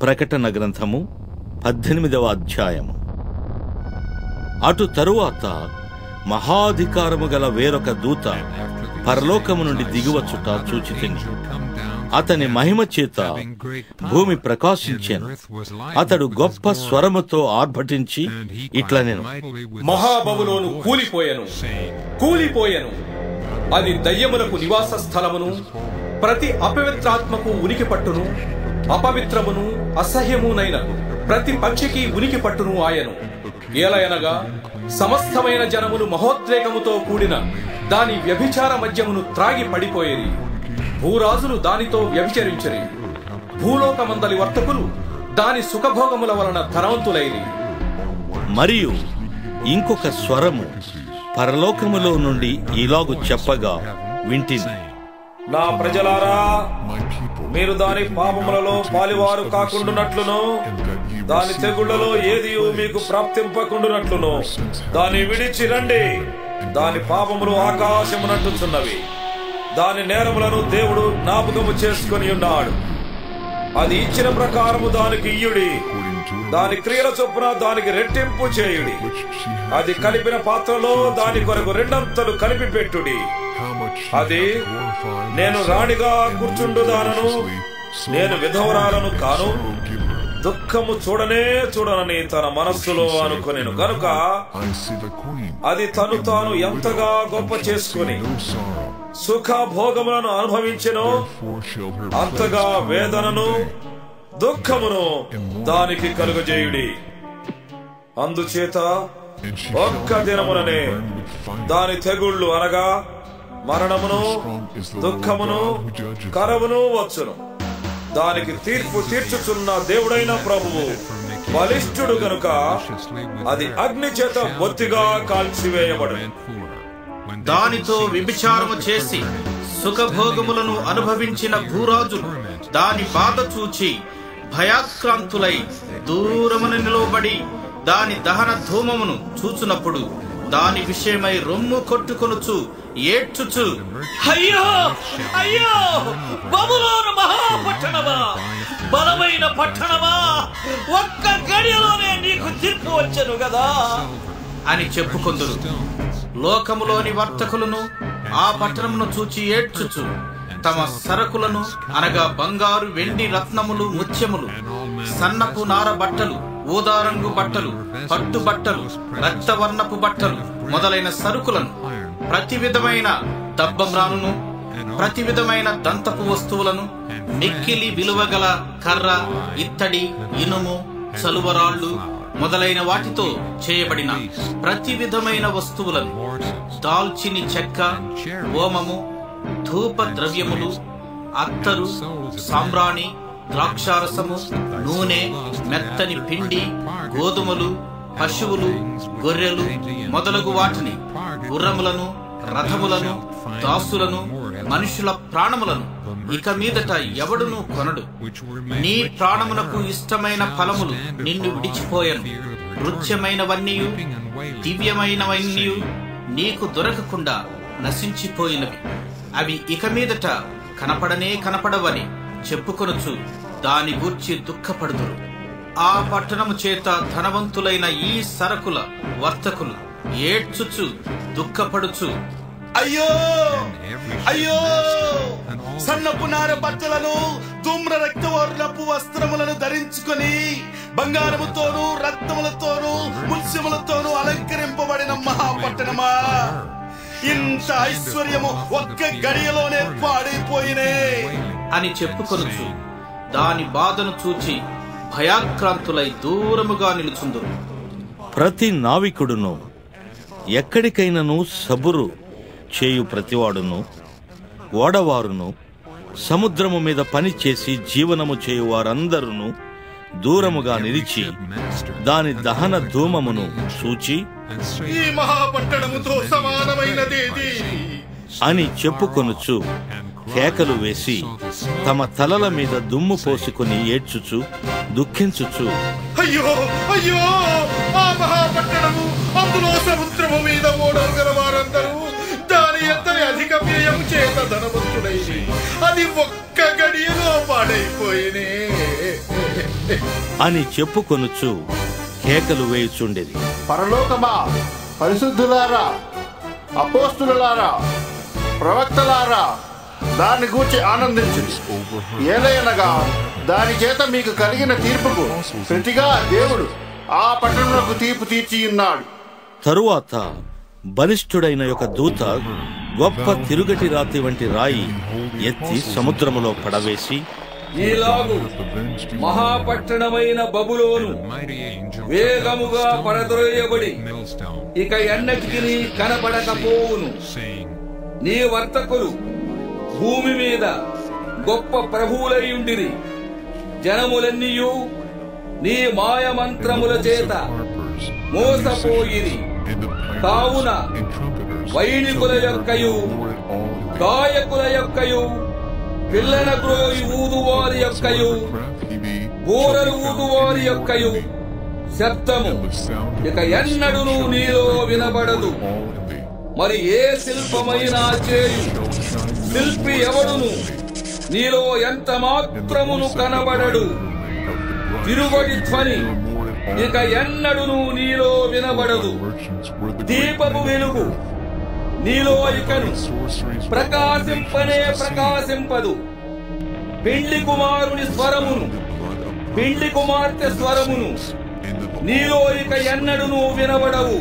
ప్రకటన గ్రంథము 18వ అధ్యాయము. అటు తరువాత మహాధికారము గల వేరొక దూత పరలోకము నుండి దిగివచ్చుట చూచితిని. అతని మహిమ చేత భూమి ప్రకాశించెను. అతడు గొప్ప స్వరముతో ఆర్భటించి ఇట్లనెను, మహాబబులోను కూలిపోయెను, అది దయ్యములకు నివాస స్థలమును, ప్రతి అపవిత్రాత్మకు ఉనికి పట్టును, అపవిత్రమును అసహ్యమునైన ప్రతి పక్షికి ఉనికి పట్టును ఆయను. ఏలయనగా సమస్తమైన జనములు మహోద్రేకముతో కూడిన దాని వ్యభిచార మద్యమును త్రాగి పడిపోయేది. భూరాజులు దానితో వ్యభిచరించరి. భూలోకమందలి వర్తకులు దాని సుఖభోగముల వలన ధనవంతులైరి. మరియు ఇంకొక స్వరము పరలోకములో నుండి ఇలాగు చెప్పగా వింటిని, నా ప్రజలారా, మీరు దాని పాపములలో పాలివారు కాకుండునట్లును, దాని తెగుళ్లలో ఏది మీకు ప్రాప్తింపకుండునట్లును దాన్ని విడిచి రండి. దాని పాపములు ఆకాశమునంటుచున్నవి. దాని నేరములను దేవుడు జ్ఞాపకము చేసుకొని ఉన్నాడు. అది ఇచ్చిన ప్రకారము దానికి ఇయ్యుడి. దాని క్రియల చొప్పున దానికి రెట్టింపు చేయుడి. అది కలిపిన పాత్రలో దాని కొరకు రెండంతలు కలిపి పెట్టుడి. అది నేను రాణిగా కూర్చుండుదానను, నేను విధవరాలను కాను, దుఃఖము చూడనని తన మనస్సులో అనుకొనెను గనుక అది తను తాను ఎంతగా గొప్ప చేసుకుని సుఖ భోగములను అనుభవించెనో అంతగా వేదనను దుఃఖమును దానికి కలుగజేయుడి. అందుచేత ఒక్క దినముననే దాని తెగుళ్ళు అనగా మరణమును, దుఃఖమును, కరవును వచ్చును. దానికి తీర్పు తీర్చుచున్న దేవుడైన ప్రభువు బలిష్ఠుడు గనుక అది అగ్ని చేత బొత్తిగా కాల్చివేయబడును. దానితో వ్యభిచారము చేసి సుఖభోగములను అనుభవించిన భూరాజులు దాని బాధ చూచి భయాక్రాంతులై దూరమున నిలవబడి దాని దహన ధూమమును చూచునప్పుడు దాని విషయమై రొమ్ము కొట్టుకొనుచు ఏడ్చుచు, అయ్యో అయ్యో, బబులోను మహాపట్టణమా, బలమైన పట్టణమా, ఒక్క గడియలోనే నీకు తీర్పు వచ్చెను గదా అని చెప్పుకొందురు. లోకములోని వర్తకులను ఆ పట్టణమును చూచి ఏడ్చుచు తమ సరకులను అనగా బంగారు, వెండి, రత్నములు, ముత్యములు, సన్నపు నార బట్టలు, ఊదారంగు బట్టలు, పట్టు బట్టలు, రక్తవర్ణపు బట్టలు మొదలైన సరుకులను, ప్రతి విధమైన దబ్బమ్రాను, ప్రతి విధమైన దంతపు వస్తువులను, మిక్కిలి విలువగల కర్ర, ఇత్తడి, ఇనుము, చలువరాళ్లు మొదలైన వాటితో చేయబడిన ప్రతి విధమైన వస్తువులను, దాల్చిని చెక్క, ఓమము, ధూప ద్రవ్యములు, అత్తరు, సాంబ్రాణి, ద్రాక్షారసము, నూనె, మెత్తని పిండి, గోధుమలు, పశువులు, గొర్రెలు మొదలగు వాటిని, గుర్రములను, రథములను, దాసులను, మనుషుల ప్రాణములను ఇక మీదట ఎవడునూ కొనడు. నీ ప్రాణమునకు ఇష్టమైన ఫలములు నిన్ను విడిచిపోయను. రుచ్యమైనవన్నీయు దివ్యమైనవన్నీయు నీకు దొరకకుండా నశించిపోయినవి. అవి ఇక మీదట కనపడవని చెప్పుకొనుచు దాని గూర్చి దుఃఖపడుదురు. ఆ పట్టణము చేత ధనవంతులైన ఈ సరకుల వర్తకులు ఏడ్చుచు దుఃఖపడుచు, అయ్యో అయ్యో, సన్నపు నార బట్టలను, ధూమ్ర రక్తవర్ణపు వస్త్రములను ధరించుకొని బంగారముతోనూ, రత్నములతోనూ, ముత్యములతోనూ అలంకరింపబడిన మహాపట్టణమా, ఇంత ఐశ్వర్యము ఒక్క గడియలోనే పాడైపోయినే అని చెప్పుకొనుచు దాని బాధను చూచి భయాక్రాంతులై దూరముగా నిలుచుందురు. ప్రతి నావికుడును ఎక్కడికైనను సబురు చేయు ప్రతివాడును, ఓడవారును, సముద్రము మీద పని చేసి జీవనము చేయు వారందరూ దూరముగా నిలిచి దాని దహన ధూమమును చూచి, ఈ మహాపట్టణముతో సమానమైనదేది అని చెప్పుకొనుచు కేకలు వేసి తమ తలల మీద దుమ్ము పోసుకుని ఏడ్చుచు దుఃఖించుచు, అయ్యో అయ్యో, ఆ మహాపట్టణము, అందులో సముద్రము మీద ఓడలు గల వారందరూ దాని ఎంతని అధిక వ్యయం చేత ధనవంతుడైంది. అది ఒక్క గడియలో పాడైపోయినే. అని చెప్పుకొనుచు కేకలు వేయుచుండెది. పరలోకమా, పరిశుద్ధులారా, అపోస్తులారా, ప్రవక్తలారా, దాన్ని గూర్చి ఆనందించుడి. ఏలయనగా దాని చేత మీకు కలిగిన తీర్పుకు ప్రతిగా దేవుడు ఆ పట్టణములకు తీర్పు తీర్చి ఉన్నాడు. తరువాత బలిష్ఠుడైన ఒక దూత గొప్ప తిరుగటి రాతి వంటి రాయి ఎత్తి సముద్రములో పడవేసి, ఈలాగు మహాపట్టణమైన బబులోను వేగముగా పడద్రోయబడి ఇక ఎన్నటికి కనపడకపోవును. నీ వర్తకులు భూమి మీద గొప్ప ప్రభువులయుండిరి. జనములన్నీయు నీ మాయమంత్రముల చేత మోసపోయిరి. కావున వైణికుల యొక్కయు గాయకుల యొక్కయు పిల్లల గ్రోయి ఊదువారి యొక్కయు బూరలు ఊదువారి యొక్కయు శబ్దము ఇక ఎన్నడూను నీలో వినబడదు. మరి ఏ శిల్పమైనా చేయు శిల్పి ఎవడును నీలో ఎంత మాత్రమును కనబడడు. తిరుగటి ధ్వని ఇక ఎన్నడూను నీలో వినబడదు. దీపము వెలుగు నీలో ఇకను ప్రకాశింపనే ప్రకాశింపదు. పెండ్లి కుమారుని స్వరమును, పెండ్లి కుమార్తె స్వరమును నీలో ఇక ఎన్నడూను వినబడవు.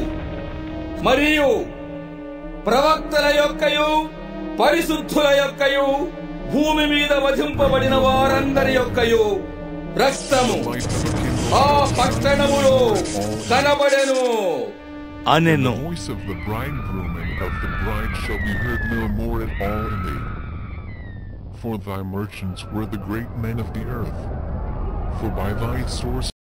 మరియు ప్రవక్తల యొక్కయు పరిశుద్ధుల యొక్కయు భూమి మీద వధింపబడిన వారందరి యొక్కయు రక్తము ఆ పట్టణములో కనబడెను అనెను. The voice of the bridegroom and of the bride shall be heard no more at all in thee. For thy merchants were the great men of the earth. For by thy source